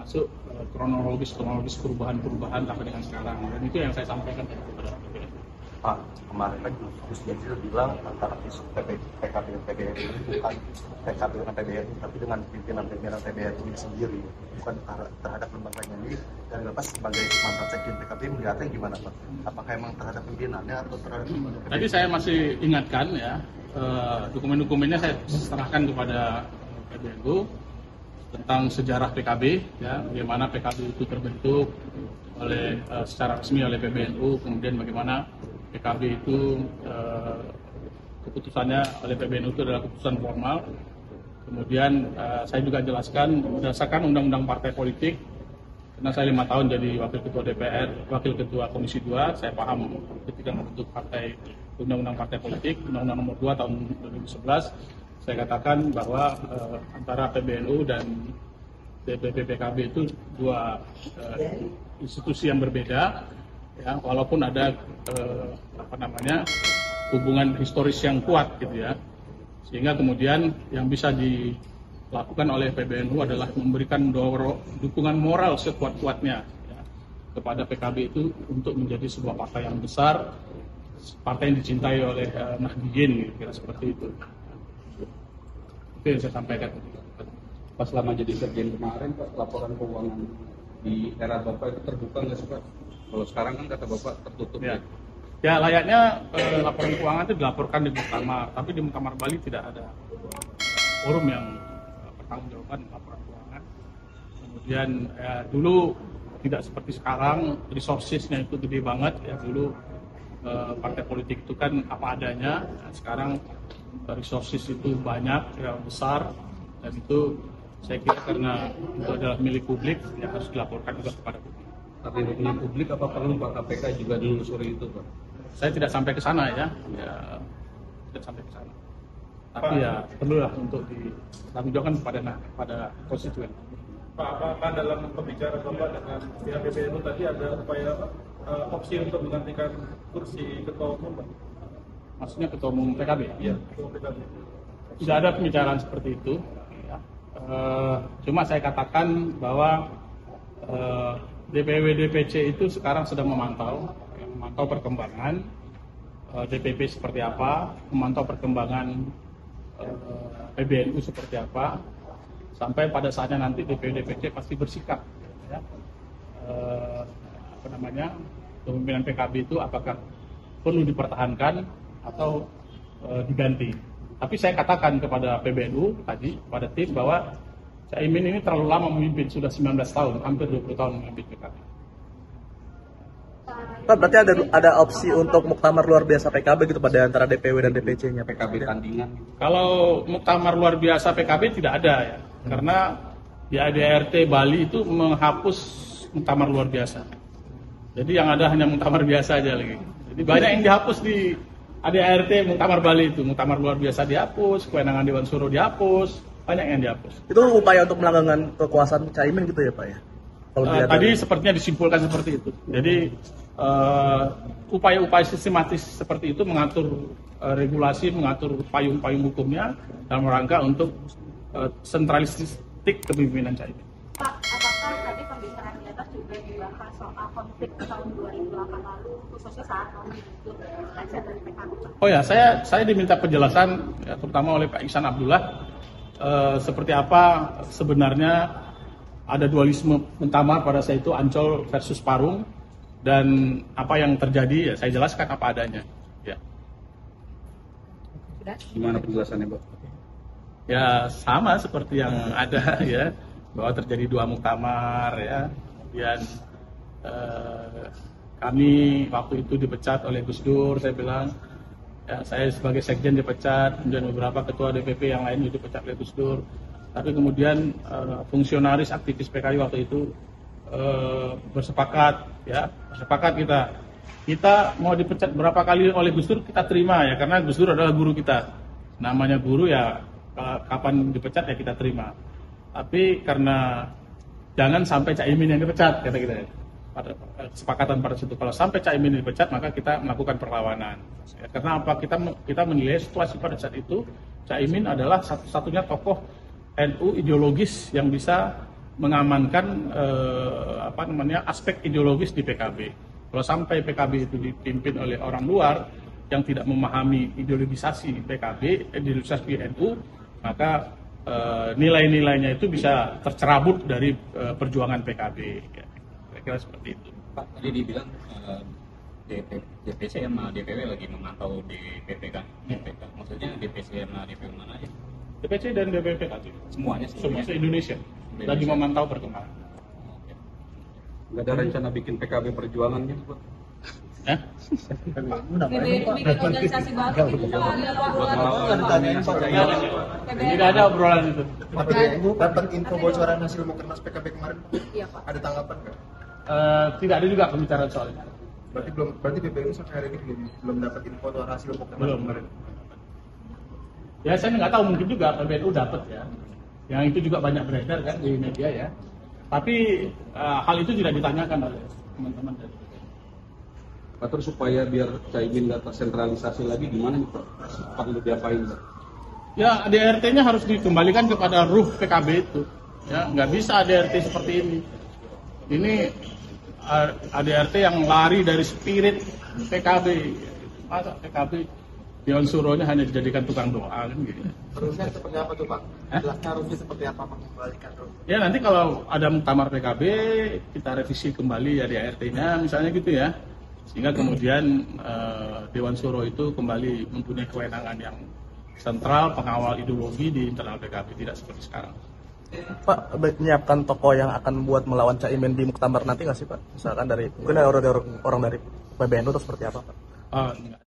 termasuk kronologis perubahan sampai dengan sekarang, dan itu yang saya sampaikan kepada PBNU. Pak, kemarin kan Gus Jazil bilang antara PKB dan PBNU ini bukan PKB dengan PBNU, tapi dengan pimpinan PBNU ini sendiri, bukan terhadap lembaganya ini. Dan Bapak sebagai mantan sekjen PKB melihatnya gimana Pak? Apakah emang terhadap pimpinannya atau terhadap lembaga? Tadi saya masih ingatkan ya, dokumen-dokumennya saya serahkan kepada PBNU tentang sejarah PKB, ya, bagaimana PKB itu terbentuk secara resmi oleh PBNU, kemudian bagaimana PKB itu keputusannya oleh PBNU itu adalah keputusan formal. Kemudian saya juga jelaskan berdasarkan undang-undang partai politik, karena saya 5 tahun jadi wakil ketua DPR, wakil ketua Komisi 2, saya paham ketika membentuk partai, undang-undang partai politik, undang-undang nomor 2 tahun 2011, saya katakan bahwa antara PBNU dan DPP PKB itu dua institusi yang berbeda. Ya, walaupun ada hubungan historis yang kuat gitu ya, sehingga kemudian yang bisa dilakukan oleh PBNU adalah memberikan dukungan moral sekuat-kuatnya ya, kepada PKB itu untuk menjadi sebuah partai yang besar, partai yang dicintai oleh Nahdliyin, kira seperti itu. Itu yang saya sampaikan. Pas selama jadi sekjen kemarin Pak, laporan keuangan di era Bapak itu terbuka nggak sih Pak? Kalau sekarang kan kata Bapak tertutup ya. Ya layaknya laporan keuangan itu dilaporkan di Muktamar, tapi di Muktamar Bali tidak ada forum yang bertanggung-jawaban laporan keuangan. Kemudian dulu tidak seperti sekarang, resourcesnya itu gede banget ya. Dulu partai politik itu kan apa adanya, sekarang resources itu banyak, ya, besar, dan itu saya kira karena itu adalah milik publik, ya harus dilaporkan juga kepada publik. Tapi untuk publik apa perlu Pak KPK juga dilusuri itu Pak? Saya tidak sampai ke sana ya, tidak sampai ke sana. Tapi ya perlulah untuk ditanggungjawabkan kepada konstituen. Pak, apakah dalam pembicaraan Bapak dengan pihak PBNU tadi ada upaya opsi untuk menggantikan kursi ketua umum? Maksudnya ketua umum PKB? Iya, ketua umum PKB. Tidak ada pembicaraan seperti itu. Ya. Cuma saya katakan bahwa DPW DPC itu sekarang sedang memantau perkembangan DPP seperti apa, memantau perkembangan PBNU seperti apa, sampai pada saatnya nanti DPW DPC pasti bersikap. Ya. Kepemimpinan PKB itu apakah perlu dipertahankan atau diganti. Tapi saya katakan kepada PBNU tadi, pada tim, bahwa Caimin ini terlalu lama memimpin, sudah 19 tahun, hampir 20 tahun memimpin PKB. Pak, berarti ada opsi untuk muktamar luar biasa PKB gitu pada antara DPW dan DPC-nya? PKB tandingan. Kalau muktamar luar biasa PKB tidak ada ya, karena di ADART Bali itu menghapus muktamar luar biasa. Jadi yang ada hanya muktamar biasa aja lagi. Jadi banyak yang dihapus di ADART Muktamar Bali itu, muktamar luar biasa dihapus, kewenangan Dewan Suro dihapus, banyak yang dihapus. Itu upaya untuk melanggengkan kekuasaan Caimin gitu ya Pak ya? Tadi sepertinya disimpulkan seperti itu. Jadi upaya-upaya sistematis seperti itu mengatur regulasi, mengatur payung-payung hukumnya dalam rangka untuk sentralistik kepemimpinan Caimin. Pak, apakah tadi pembicaraan di atas juga dibahas soal konflik tahun 2008 lalu, khususnya saat mau dibentuk sekjen dari PKB? Oh ya, saya diminta penjelasan ya, terutama oleh Pak Ihsan Abdullah seperti apa sebenarnya ada dualisme Muktamar pada saat itu Ancol versus Parung, dan apa yang terjadi ya saya jelaskan apa adanya. Ya. Gimana penjelasannya Pak? Ya sama seperti yang ada ya, bahwa terjadi dua muktamar ya, kemudian kami waktu itu dipecat oleh Gus Dur, saya bilang ya, saya sebagai sekjen dipecat, kemudian beberapa ketua DPP yang lain juga dipecat oleh Gus Dur, tapi kemudian fungsionaris aktivis PKI waktu itu bersepakat kita mau dipecat berapa kali oleh Gus Dur kita terima ya, karena Gus Dur adalah guru kita, namanya guru ya, kapan dipecat ya kita terima. Tapi karena jangan sampai Caimin yang dipecat, kata kita. Pada kesepakatan pada situ, kalau sampai Caimin dipecat maka kita melakukan perlawanan. Ya, karena apa? Kita menilai situasi pada saat itu Caimin adalah satu-satunya tokoh NU ideologis yang bisa mengamankan aspek ideologis di PKB. Kalau sampai PKB itu dipimpin oleh orang luar yang tidak memahami ideologisasi PKB, ideologisasi NU, maka nilai-nilainya itu bisa tercerabut dari perjuangan PKB. Ya. Kira-kira seperti itu. Pak, tadi dibilang DPC sama DPW lagi memantau DPP kan? DPP. Maksudnya DPC sama DPW mana aja? DPC dan DPP PKB. Semuanya? Semua se-Indonesia. Lagi memantau perkembangan. Nggak ada rencana bikin PKB perjuangan gitu, Pak? Ya? Bikin organisasi baru gitu Pak. Tidak ada obrolan itu. Dapat info bocoran hasil Mukernas PKB kemarin, Iya Pak. ada tanggapan nggak? Tidak ada juga pembicaraan soal itu. Berarti PBNU sampai hari ini belum dapat info soal hasil Mukernas Belum. kemarin. Ya saya nggak tahu, mungkin juga PBNU dapat ya. Yang itu juga banyak beredar kan di media ya. Tapi hal itu tidak ditanyakan oleh teman-teman dari PBNU. Pak, terus supaya biar Caimin nggak tersentralisasi lagi gimana nih Pak? Perlu diapain Pak? Ya ADRT-nya harus dikembalikan kepada ruh PKB itu. Ya nggak bisa ADRT seperti ini. Ini ADRT yang lari dari spirit PKB. Masa PKB Dewan Suronya hanya dijadikan tukang doa kan gitu. Terusnya seperti apa tuh Pak? Jelasnya harusnya seperti apa mengembalikan terus? Ya nanti kalau ada muktamar PKB kita revisi kembali ADRT-nya misalnya gitu ya. Sehingga kemudian Dewan Suro itu kembali mempunyai kewenangan yang sentral pengawal ideologi di internal PKB, tidak seperti sekarang. Pak, menyiapkan tokoh yang akan buat melawan Caimin di muktamar nanti nggak sih Pak? Misalkan dari mungkin ada orang dari PBNU atau seperti apa Pak? Enggak.